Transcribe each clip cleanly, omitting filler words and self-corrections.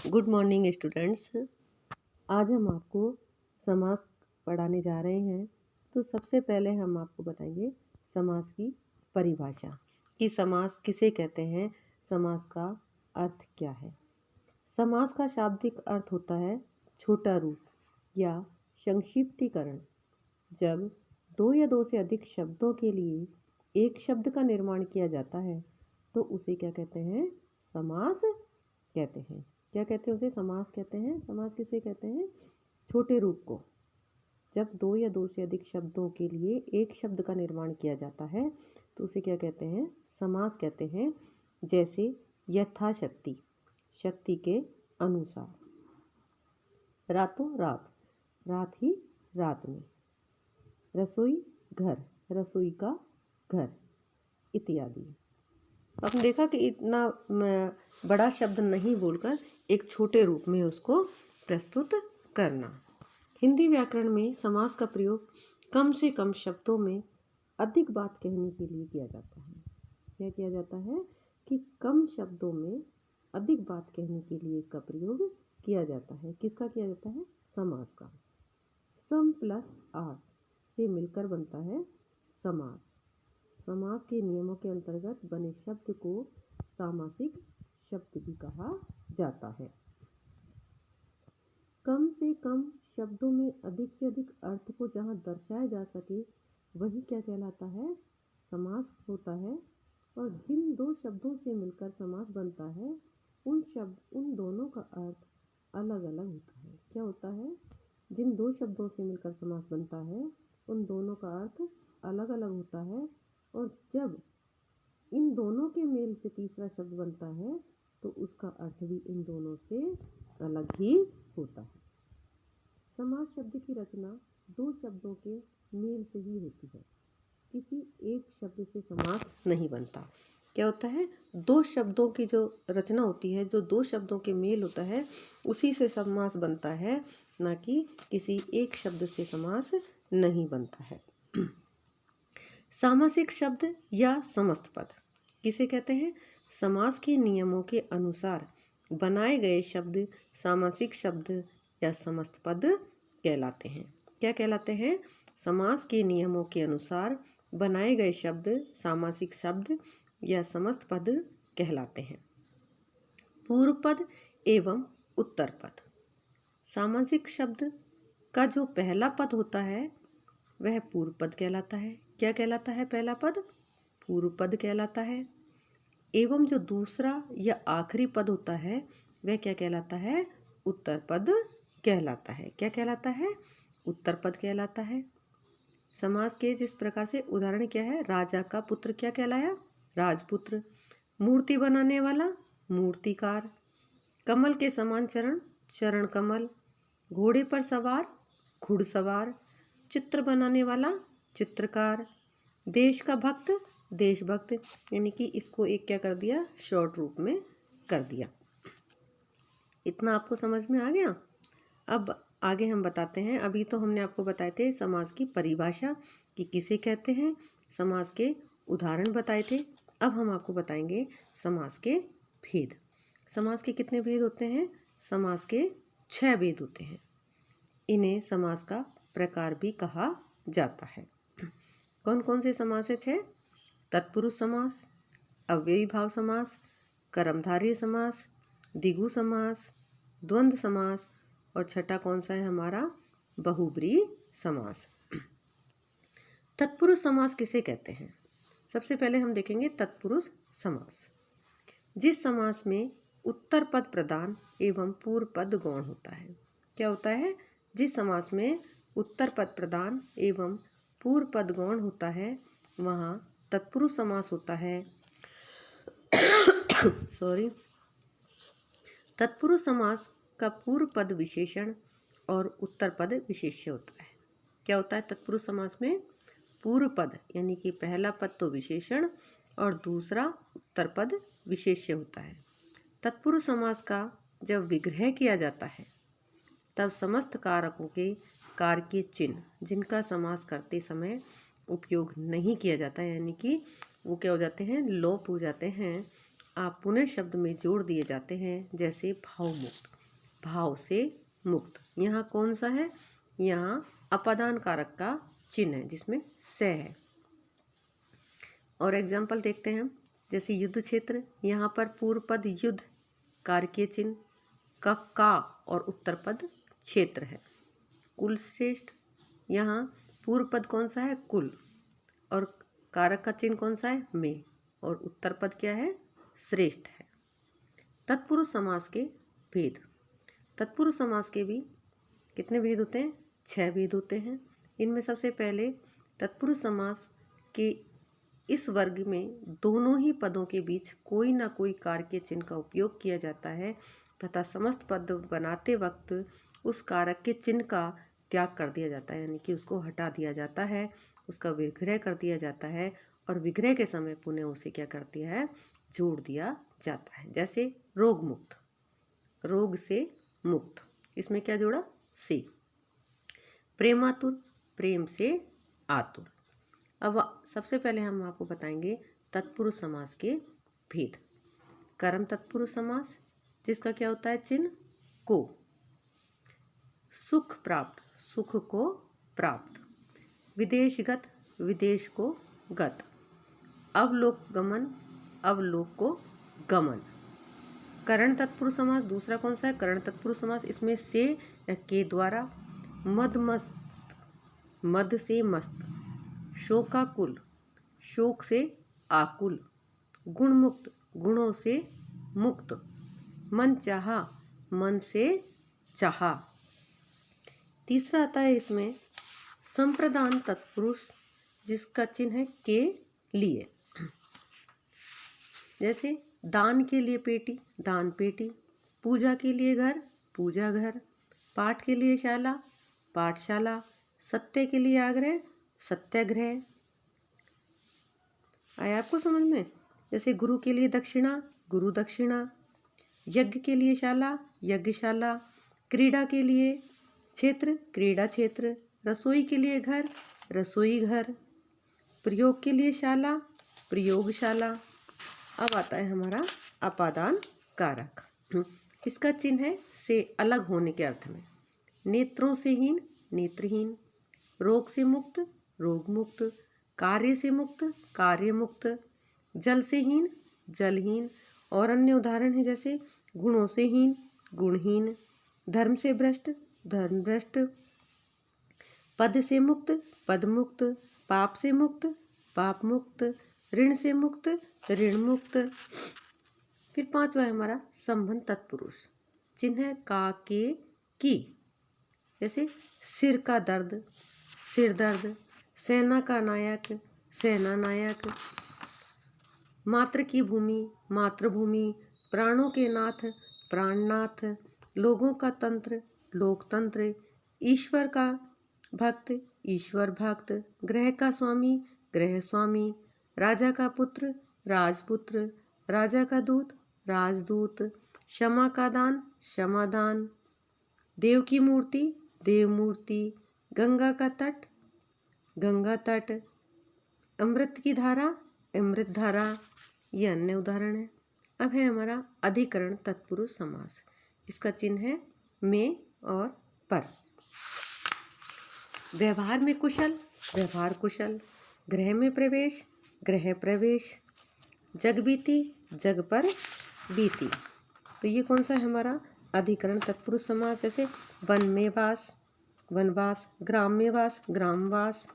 Good morning students. आज हम आपको समास पढ़ाने जा रहे हैं। तो सबसे पहले हम आपको बताएंगे समास की परिभाषा कि समास किसे कहते हैं, समास का अर्थ क्या है। समास का शाब्दिक अर्थ होता है छोटा रूप या संक्षिप्तीकरण। जब दो या दो से अधिक शब्दों के लिए एक शब्द का निर्माण किया जाता है तो उसे क्या कहते हैं, समास कहते हैं। क्या कहते हैं उसे, समास कहते हैं। समास किसे कहते हैं, छोटे रूप को। जब दो या दो से अधिक शब्दों के लिए एक शब्द का निर्माण किया जाता है तो उसे क्या कहते हैं, समास कहते हैं। जैसे यथाशक्ति, शक्ति के अनुसार, रातों रात, रात ही रात में, रसोई घर, रसोई का घर इत्यादि। आपने देखा कि इतना बड़ा शब्द नहीं बोलकर एक छोटे रूप में उसको प्रस्तुत करना। हिंदी व्याकरण में समास का प्रयोग कम से कम शब्दों में अधिक बात कहने के लिए किया जाता है। क्या किया जाता है कि कम शब्दों में अधिक बात कहने के लिए इसका प्रयोग किया जाता है। किसका किया जाता है, समास का। सम प्लस आस से मिलकर बनता है समास। समास के नियमों के अंतर्गत बने शब्द को सामासिक शब्द भी कहा जाता है। कम से कम शब्दों में अधिक से अधिक अर्थ को जहाँ दर्शाया जा सके वही क्या कहलाता है, समास होता है। और जिन दो शब्दों से मिलकर समास बनता है उन दोनों का अर्थ अलग अलग होता है। क्या होता है, जिन दो शब्दों से मिलकर समास बनता है उन दोनों का अर्थ अलग अलग होता है। और जब इन दोनों के मेल से तीसरा शब्द बनता है तो उसका अर्थ भी इन दोनों से अलग ही होता है। समास शब्द की रचना दो शब्दों के मेल से ही होती है, किसी एक शब्द से समास नहीं बनता। क्या होता है, दो शब्दों की जो रचना होती है, जो दो शब्दों के मेल होता है उसी से समास बनता है, ना कि किसी एक शब्द से समास नहीं बनता है। सामासिक शब्द या समस्त पद किसे कहते हैं, समास के नियमों के अनुसार बनाए गए शब्द सामासिक शब्द या समस्त पद कहलाते हैं। क्या कहलाते हैं, समास के नियमों के अनुसार बनाए गए शब्द सामासिक शब्द या समस्त पद कहलाते हैं। पूर्व पद एवं उत्तर पद। सामासिक शब्द का जो पहला पद होता है वह पूर्व पद कहलाता है। क्या कहलाता है, पहला पद पूर्व पद कहलाता है। एवं जो दूसरा या आखिरी पद होता है वह क्या कहलाता है, उत्तर पद कहलाता है। क्या कहलाता है, उत्तर पद कहलाता है। समास के जिस प्रकार से उदाहरण क्या है, राजा का पुत्र क्या कहलाया, राजपुत्र। मूर्ति बनाने वाला मूर्तिकार। कमल के समान चरण, चरण कमल। घोड़े पर सवार, घुड़सवार। चित्र बनाने वाला चित्रकार। देश का भक्त, देशभक्त। यानी कि इसको एक क्या कर दिया, शॉर्ट रूप में कर दिया। इतना आपको समझ में आ गया। अब आगे हम बताते हैं। अभी तो हमने आपको बताए थे समास की परिभाषा कि किसे कहते हैं, समास के उदाहरण बताए थे। अब हम आपको बताएंगे समास के भेद। समास के कितने भेद होते हैं, समास के 6 भेद होते हैं। इन्हें समास का प्रकार भी कहा जाता है। कौन कौन से समास है 6, तत्पुरुष समास, अव्ययी भाव समास, कर्मधारय समास, द्विगु समास, द्वंद्व समास और छठा कौन सा है हमारा, बहुब्रीहि समास। तत्पुरुष समास किसे कहते हैं, सबसे पहले हम देखेंगे तत्पुरुष समास। जिस समास में उत्तर पद प्रधान एवं पूर्व पद गौण होता है। क्या होता है, जिस समास में उत्तर पद प्रधान एवं पूर्व पद गौण होता है वहाँ तत्पुरुष समास होता है। तत्पुरुष समास का पूर्व पद विशेषण और उत्तर पद विशेष्य होता है। क्या होता है तत्पुरुष समास में, पूर्व पद यानी कि पहला पद तो विशेषण और दूसरा उत्तर पद विशेष्य होता है। तत्पुरुष समास का जब विग्रह किया जाता है तब समस्त कारकों के कारकीय चिन्ह जिनका समास करते समय उपयोग नहीं किया जाता है, यानी कि वो क्या हो जाते हैं, लोप हो जाते हैं, आप पुनः शब्द में जोड़ दिए जाते हैं। जैसे भावमुक्त, भाव से मुक्त। यहाँ कौन सा है? यहाँ अपादान कारक का चिन्ह है जिसमें से है। और एग्जाम्पल देखते हैं, जैसे युद्ध क्षेत्र, यहाँ पर पूर्व पद युद्ध कारकीय चिन्ह का और उत्तर पद क्षेत्र है। कुल श्रेष्ठ, यहाँ पूर्व पद कौन सा है? कुल, और कारक का चिन्ह कौन सा है? में, और उत्तर पद क्या है? श्रेष्ठ है। तत्पुरुष समास के भेद। तत्पुरुष समास के भी कितने भेद होते हैं? 6 भेद होते हैं। इनमें सबसे पहले तत्पुरुष समास के इस वर्ग में दोनों ही पदों के बीच कोई ना कोई कारक के चिन्ह का उपयोग किया जाता है तथा समस्त पद बनाते वक्त उस कारक के चिन्ह का त्याग कर दिया जाता है, यानी कि उसको हटा दिया जाता है, उसका विग्रह कर दिया जाता है, और विग्रह के समय पुनः उसे क्या कर दिया है? जोड़ दिया जाता है। जैसे रोग मुक्त, रोग से मुक्त, इसमें क्या जोड़ा? से। प्रेमातुर, प्रेम से आतुर। अब सबसे पहले हम आपको बताएंगे तत्पुरुष समास के भेद। कर्म तत्पुरुष समास, जिसका क्या होता है चिन्ह? को। सुख प्राप्त, सुख को प्राप्त। विदेशगत, विदेश को गत। अवलोक गमन, अवलोक को गमन। करण तत्पुरुष समास दूसरा कौन सा है? करण तत्पुरुष समास, इसमें से या के द्वारा। मद मस्त, मद से मस्त। शोकाकुल, शोक से आकुल। गुण मुक्त, गुणों से मुक्त। मन चाहा, मन से चाहा। तीसरा आता है इसमें संप्रदान तत्पुरुष, जिसका चिन्ह है के लिए। जैसे दान के लिए पेटी, दान पेटी। पूजा के लिए घर, पूजा घर। पाठ के लिए शाला, पाठशाला। सत्य के लिए आग्रह, सत्याग्रह। आया आपको समझ में? जैसे गुरु के लिए दक्षिणा, गुरु दक्षिणा। यज्ञ के लिए शाला, यज्ञशाला। क्रीड़ा के लिए क्षेत्र, क्रीड़ा क्षेत्र। रसोई के लिए घर, रसोई घर। प्रयोग के लिए शाला, प्रयोगशाला। अब आता है हमारा अपादान कारक। इसका चिन्ह है से अलग होने के अर्थ में। नेत्रों से हीन, नेत्रहीन। रोग से मुक्त, रोग मुक्त। कार्य से मुक्त, कार्य मुक्त। जल से हीन, जलहीन। और अन्य उदाहरण है जैसे गुणों से हीन, गुणहीन। धर्म से भ्रष्ट, धर्म भ्रष्ट। पद से मुक्त, पद मुक्त। पाप से मुक्त, पाप मुक्त। ऋण से मुक्त, ऋण मुक्त। फिर पांचवा है हमारा संबंध तत्पुरुष, चिन्ह है का के की। जैसे सिर का दर्द, सिर दर्द। सेना का नायक, सेना नायक। मात्र की भूमि, मातृभूमि। प्राणों के नाथ, प्राणनाथ। लोगों का तंत्र, लोकतंत्र। ईश्वर का भक्त, ईश्वर भक्त। ग्रह का स्वामी, ग्रह स्वामी। राजा का पुत्र, राजपुत्र। राजा का दूत, राजदूत। क्षमा का दान, क्षमादान। देव की मूर्ति, देव मूर्ति। गंगा का तट, गंगा तट। अमृत की धारा, अमृत धारा। ये अन्य उदाहरण है। अब है हमारा अधिकरण तत्पुरुष समास। इसका चिन्ह है में और पर। व्यवहार में कुशल, व्यवहार कुशल। गृह में प्रवेश, गृह प्रवेश। जग बीती, जग पर बीती। तो ये कौन सा है हमारा अधिकरण तत्पुरुष समास। जैसे वन में वास, वनवास। ग्राम में वास, ग्रामवास।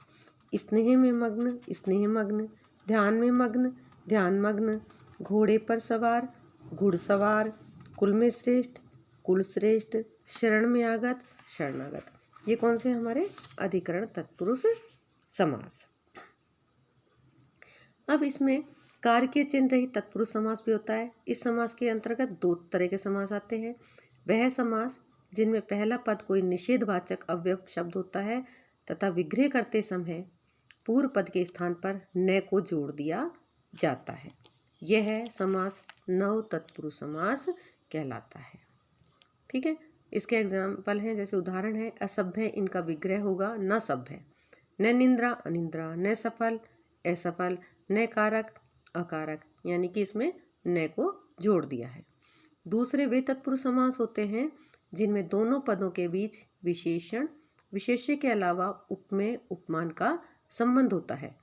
स्नेह में मग्न, स्नेह मग्न। ध्यान में मग्न, ध्यान मग्न। घोड़े पर सवार, घुड़सवार। कुल में श्रेष्ठ, कुल श्रेष्ठ। शरण में आगत, शरणागत। ये कौन से हमारे अधिकरण तत्पुरुष समास। अब इसमें कार्य के चिन्ह रहित तत्पुरुष समास भी होता है। इस समास के अंतर्गत 2 तरह के समास आते हैं। वह समास जिनमें पहला पद कोई निषेधवाचक अव्यय शब्द होता है तथा विग्रह करते समय पूर्व पद के स्थान पर न को जोड़ दिया जाता है। यह समास नव तत्पुरुष समास कहलाता है। ठीक है, इसके एग्जाम्पल हैं, जैसे उदाहरण है असभ्य, इनका विग्रह होगा न सभ्य। न निंद्रा, अनिंद्रा। न सफल, असफल। न कारक, अकारक, यानी कि इसमें न को जोड़ दिया है। दूसरे वे तत्पुरुष समास होते हैं जिनमें दोनों पदों के बीच विशेषण विशेष्य के अलावा उपमेय उपमान का संबंध होता है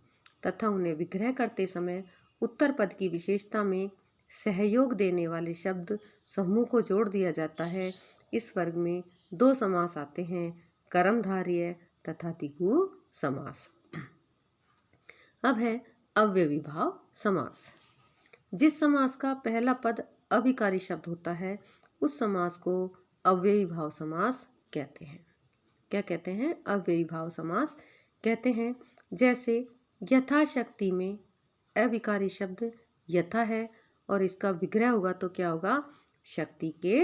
तथा उन्हें विग्रह करते समय उत्तर पद की विशेषता में सहयोग देने वाले शब्द समूह को जोड़ दिया जाता है। इस वर्ग में दो समास आते हैं, कर्मधारय तथा द्विगु समास। अब है अव्ययीभाव समास। जिस समास का पहला पद अभिकारी शब्द होता है उस समास को अव्ययीभाव समास कहते हैं। क्या कहते हैं? अव्ययीभाव समास कहते हैं। जैसे यथाशक्ति में अविकारी शब्द यथा है और इसका विग्रह होगा तो क्या होगा? शक्ति के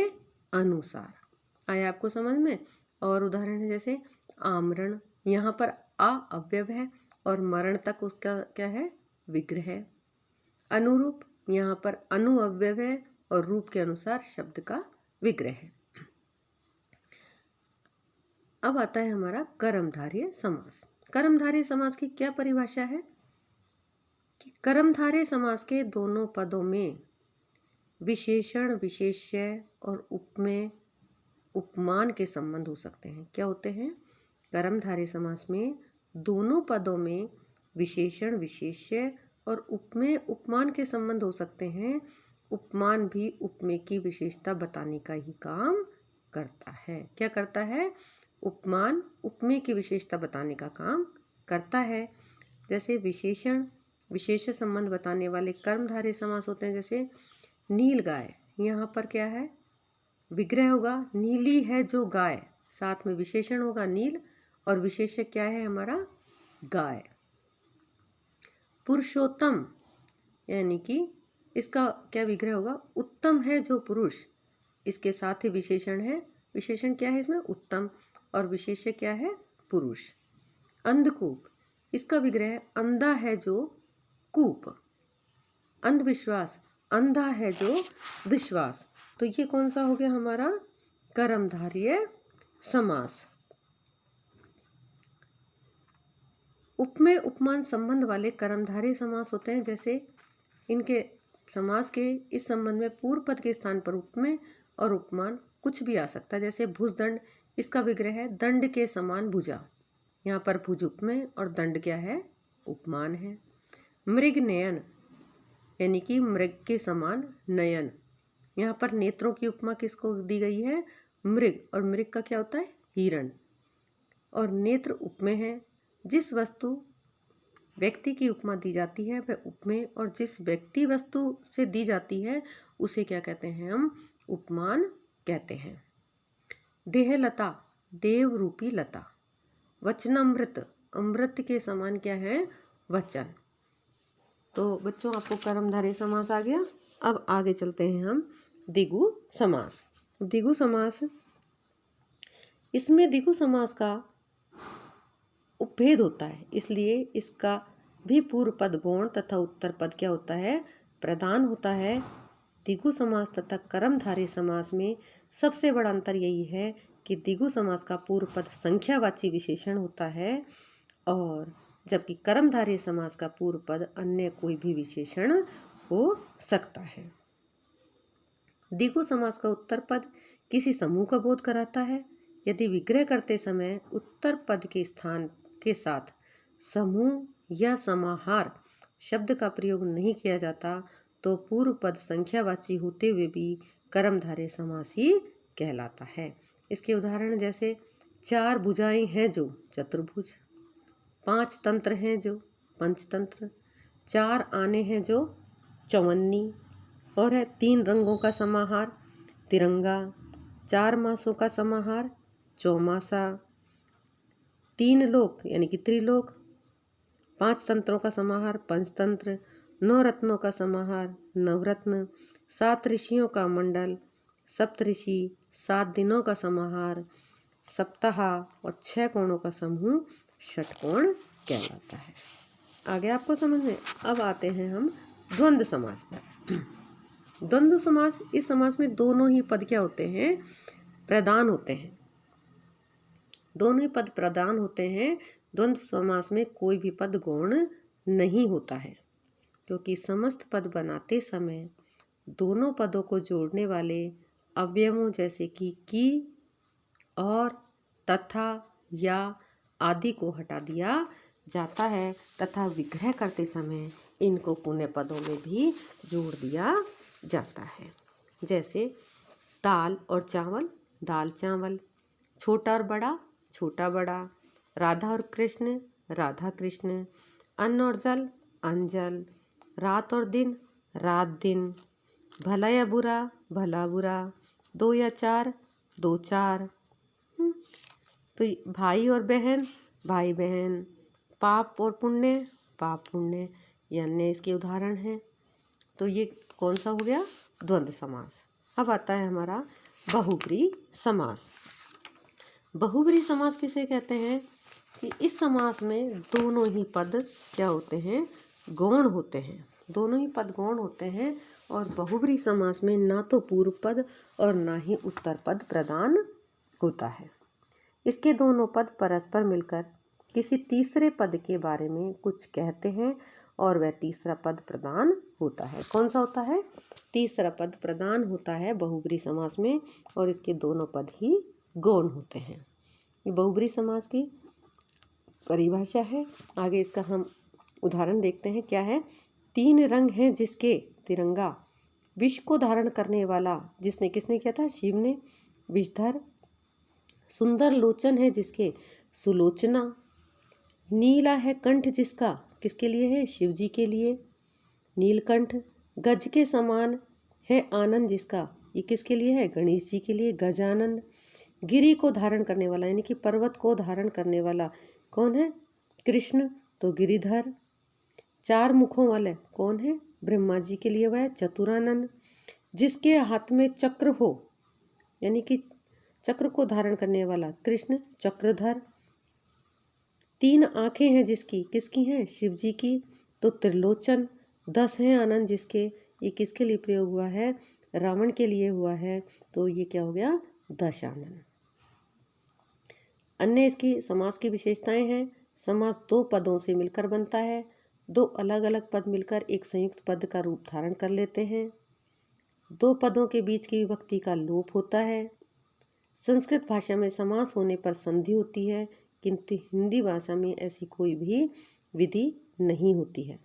अनुसार। आया आपको समझ में? और उदाहरण है जैसे आमरण, यहाँ पर आ अव्यय है और मरण तक उसका क्या है? विग्रह है। अनुरूप, यहाँ पर अनु अव्यय है और रूप के अनुसार शब्द का विग्रह है। अब आता है हमारा कर्मधारय समास। कर्मधारय समास की क्या परिभाषा है कि कर्मधारय समास के दोनों पदों में विशेषण विशेष्य और उपमेय उपमान के संबंध हो सकते हैं। क्या होते हैं? कर्मधारय समास में दोनों पदों में विशेषण विशेष्य और उपमेय उपमान के संबंध हो सकते हैं। उपमान भी उपमेय की विशेषता बताने का ही काम करता है। क्या करता है? उपमान उपमेय की विशेषता बताने का काम करता है। जैसे विशेषण विशेष्य संबंध बताने वाले कर्मधारय समास होते हैं। जैसे नील गाय, यहाँ पर क्या है? विग्रह होगा, नीली है जो गाय, साथ में विशेषण होगा नील और विशेष्य क्या है हमारा? गाय। पुरुषोत्तम, यानी कि इसका क्या विग्रह होगा? उत्तम है जो पुरुष, इसके साथ ही विशेषण है। विशेषण क्या है इसमें? उत्तम और विशेष्य क्या है? पुरुष। अंधकूप, इसका विग्रह है अंधा है जो कूप। अंधविश्वास, अंधा है जो विश्वास। तो ये कौन सा हो गया हमारा? कर्मधारय समास। उपमेय उपमान संबंध वाले कर्मधारय समास होते हैं। जैसे इनके समास के इस संबंध में पूर्व पद के स्थान पर उपमेय और उपमान कुछ भी आ सकता है। जैसे भुजदंड, इसका विग्रह है दंड के समान भुजा, यहाँ पर भुज उपमेय और दंड क्या है? उपमान है। मृग नयन, यानी कि मृग के समान नयन, यहाँ पर नेत्रों की उपमा किसको दी गई है? मृग, और मृग का क्या होता है? हिरण। और नेत्र उपमेय है। जिस वस्तु व्यक्ति की उपमा दी जाती है वह उपमेय, और जिस व्यक्ति वस्तु से दी जाती है उसे क्या कहते हैं? हम उपमान कहते हैं। देहलता, देव रूपी लता। वचनामृत, अमृत के समान क्या है? वचन। तो बच्चों आपको कर्मधारय समास आ गया। अब आगे चलते हैं हम द्विगु समास। द्विगु समास, इसमें द्विगु समास का उपभेद होता है, इसलिए इसका भी पूर्व पद गौण तथा उत्तर पद क्या होता है? प्रधान होता है। द्विगु समास तथा कर्मधारय समास में सबसे बड़ा अंतर यही है कि द्विगु समास का पूर्व पद संख्यावाची विशेषण होता है और जबकि कर्मधारय समास का पूर्व पद अन्य कोई भी विशेषण हो सकता है। द्विगु समास का उत्तर पद किसी समूह का बोध कराता है। यदि विग्रह करते समय उत्तर पद के स्थान के साथ समूह या समाहार शब्द का प्रयोग नहीं किया जाता तो पूर्व पद संख्यावाची होते हुए भी कर्मधारय समास ही कहलाता है। इसके उदाहरण जैसे 4 भुजाएं हैं जो चतुर्भुज, 5 तंत्र हैं जो पंचतंत्र, 4 आने हैं जो चौवन्नी, और है 3 रंगों का समाहार तिरंगा, 4 मासों का समाहार चौमासा, 3 लोक यानी कि त्रिलोक, 5 तंत्रों का समाहार पंचतंत्र, 9 रत्नों का समाहार नवरत्न, 7 ऋषियों का मंडल सप्तऋषि, 7 दिनों का समाहार सप्ताह और 6 कोणों का समूह षटकोण कहलाता है। आगे आपको समझ में। अब आते हैं हम द्वंद्व समास पर। द्वंद्व समास, इस समास में दोनों ही पद क्या होते हैं? प्रधान होते हैं। दोनों ही पद प्रधान होते हैं। द्वंद्व समास में कोई भी पद गौण नहीं होता है, क्योंकि समस्त पद बनाते समय दोनों पदों को जोड़ने वाले अवयवों जैसे कि और, तथा, या आदि को हटा दिया जाता है तथा विग्रह करते समय इनको पुनः पदों में भी जोड़ दिया जाता है। जैसे दाल और चावल, दाल चावल, छोटा और बड़ा, छोटा बड़ा, राधा और कृष्ण, राधा कृष्ण, अन्न और जल, अन्न जल, रात और दिन, रात दिन, भला या बुरा, भला बुरा, दो या चार, दो चार। तो भाई और बहन, भाई बहन, पाप और पुण्य, पाप पुण्य, ये अन्य इसके उदाहरण हैं। तो ये कौन सा हो गया? द्वंद्व समास। अब आता है हमारा बहुब्री समास। बहुब्री समास किसे कहते हैं कि इस समास में दोनों ही पद क्या होते हैं? गौण होते हैं। दोनों ही पद गौण होते हैं और बहुब्री समास में ना तो पूर्व पद और ना ही उत्तर पद प्रदान होता है। इसके दोनों पद परस्पर मिलकर किसी तीसरे पद के बारे में कुछ कहते हैं और वह तीसरा पद प्रदान होता है। कौन सा होता है? तीसरा पद प्रदान होता है बहुब्री समास में और इसके दोनों पद ही गौण होते हैं। ये बहुब्री समास की परिभाषा है। आगे इसका हम उदाहरण देखते हैं। क्या है? तीन रंग हैं जिसके, तिरंगा, विष को धारण करने वाला, जिसने, किसने किया था? शिव ने, विषधर। सुंदर लोचन है जिसके, सुलोचना। नीला है कंठ जिसका, किसके लिए है? शिव जी के लिए, नीलकंठ। गज के समान है आनंद जिसका, ये किसके लिए है? गणेश जी के लिए, गजानन। गिरी को धारण करने वाला यानी कि पर्वत को धारण करने वाला कौन है? कृष्ण, तो गिरिधर। चार मुखों वाले कौन है? ब्रह्मा जी के लिए वह है चतुरानन। जिसके हाथ में चक्र हो यानी कि चक्र को धारण करने वाला कृष्ण, चक्रधर। तीन आंखें हैं जिसकी, किसकी हैं? शिव जी की, तो त्रिलोचन। 10 हैं आनंद जिसके, ये किसके लिए प्रयोग हुआ है? रावण के लिए हुआ है, तो ये क्या हो गया? दशानन। अन्य इसकी समास की विशेषताएं हैं। समास दो पदों से मिलकर बनता है। दो अलग अलग पद मिलकर एक संयुक्त पद का रूप धारण कर लेते हैं। दो पदों के बीच की विभक्ति का लोप होता है। संस्कृत भाषा में समास होने पर संधि होती है, किंतु हिंदी भाषा में ऐसी कोई भी विधि नहीं होती है।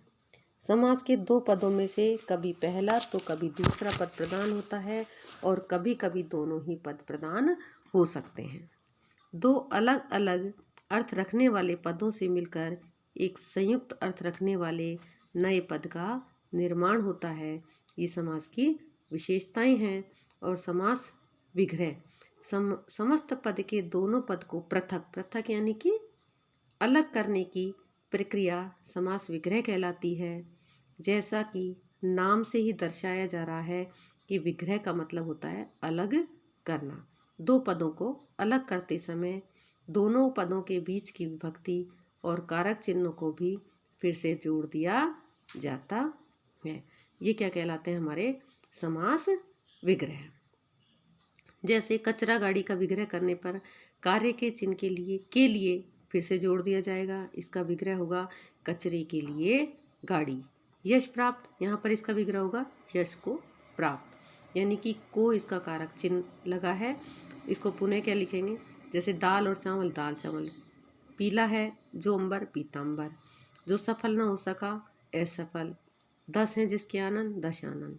समास के दो पदों में से कभी पहला तो कभी दूसरा पद प्रदान होता है और कभी कभी दोनों ही पद प्रदान हो सकते हैं। दो अलग अलग अर्थ रखने वाले पदों से मिलकर एक संयुक्त अर्थ रखने वाले नए पद का निर्माण होता है। ये समास की विशेषताएं हैं। और समास विग्रह, समस्त पद के दोनों पद को पृथक, पृथक यानी कि अलग करने की प्रक्रिया समास विग्रह कहलाती है। जैसा कि नाम से ही दर्शाया जा रहा है कि विग्रह का मतलब होता है अलग करना। दो पदों को अलग करते समय दोनों पदों के बीच की विभक्ति और कारक चिन्हों को भी फिर से जोड़ दिया जाता है। ये क्या कहलाते हैं? हमारे समास विग्रह। जैसे कचरा गाड़ी का विग्रह करने पर कार्य के चिन्ह के लिए फिर से जोड़ दिया जाएगा। इसका विग्रह होगा कचरे के लिए गाड़ी। यश प्राप्त, यहाँ पर इसका विग्रह होगा यश को प्राप्त, यानी कि को इसका कारक चिन्ह लगा है। इसको पुनः क्या लिखेंगे? जैसे दाल और चावल, दाल चावल। पीला है जो अंबर, पीतांबर। जो सफल न हो सका, असफल। 10 हैं जिसके आनंद, दशानन।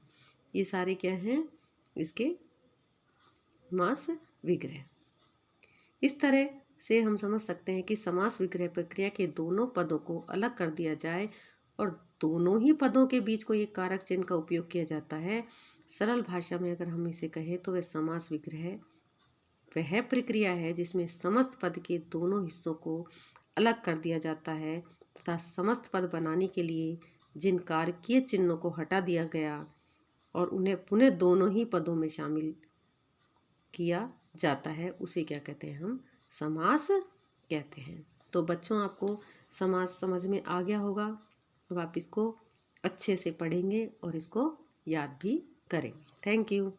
ये सारे क्या हैं? इसके समास विग्रह। इस तरह से हम समझ सकते हैं कि समास विग्रह प्रक्रिया के दोनों पदों को अलग कर दिया जाए और दोनों ही पदों के बीच कोई एक कारक चिन्ह का उपयोग किया जाता है। सरल भाषा में अगर हम इसे कहें तो वह समास विग्रह वह प्रक्रिया है जिसमें समस्त पद के दोनों हिस्सों को अलग कर दिया जाता है तथा समस्त पद बनाने के लिए जिन कारकीय चिन्हों को हटा दिया गया और उन्हें पुनः दोनों ही पदों में शामिल किया जाता है, उसे क्या कहते हैं? हम समास कहते हैं। तो बच्चों, आपको समास समझ में आ गया होगा। अब आप इसको अच्छे से पढ़ेंगे और इसको याद भी करेंगे। Thank you.